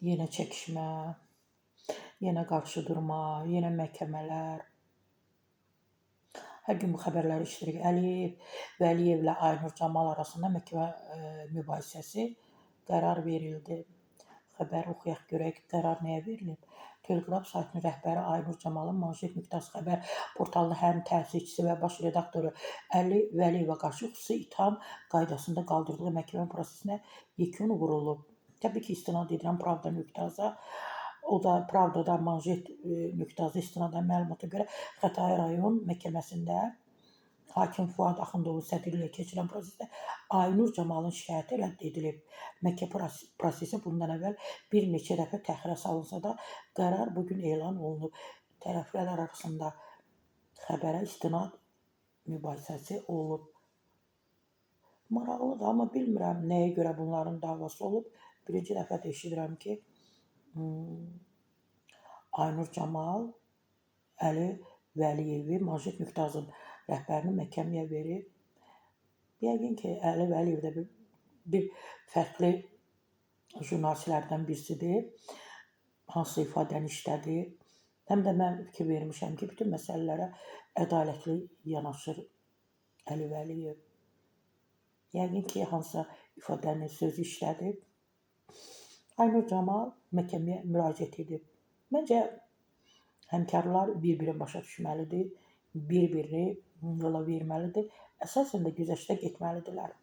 Yenə çəkişmə, yenə qarşıdurma, yenə məhkəmələr. Hər gün bu xəbərləri eşidirik. Əliyev və Əliyevlə Aynur Camal arasında məhkəmə mübahisəsi qərar verildi. Xəbəri oxuyaq görək, qərar nəyə verilib? Teleqraf saytının rəhbəri Aynur Camalın Manşet.az xəbər portalının həm təmsilçisi və baş redaktoru Əli Vəliyevə qarşı xüsusi itham qaydasında qaldırdığı məhkəmə prosesinə yekun vurulub. Təbii ki, istinad edirəm Pravda.az-a. O da Pravdada Manşet.az istinadən məlumata görə Xətai rayon məhkəməsində hakim Fuad Axundovun sədrliyi ilə keçirilən prosesdə Aynur Camalın şikayəti rədd edilib. Məhkəmə prosesi bundan əvvəl bir neçə dəfə təxirə salınsa da, qərar bugün elan olunub. Tərəflər arasında xəbərə istinad mübahisəsi olub. Maraqlıdır, amma bilmirəm nəyə görə bunların davası olub. Birinci dəfə də eşidirəm ki, Aynur Camal Əli Vəliyevi Manşet.az-ın rəhbərini məhkəməyə verib. Yəqin ki, Əli Vəliyev də bir fərqli jurnalistlərdən birisidir. Hansı ifadəni işlədir. Həm də mən fikir vermişəm ki, bütün məsələlərə ədalətli yanaşır Əli Vəliyev. Yəqin ki, hansısa ifadəni sözü işlədib. Aynur Camal məhkəməyə müraciət edib. Məncə, həmkarlar bir-birini başa düşməlidir, bir-birini yola verməlidir. Əsasən də güzəştə getməlidirlər.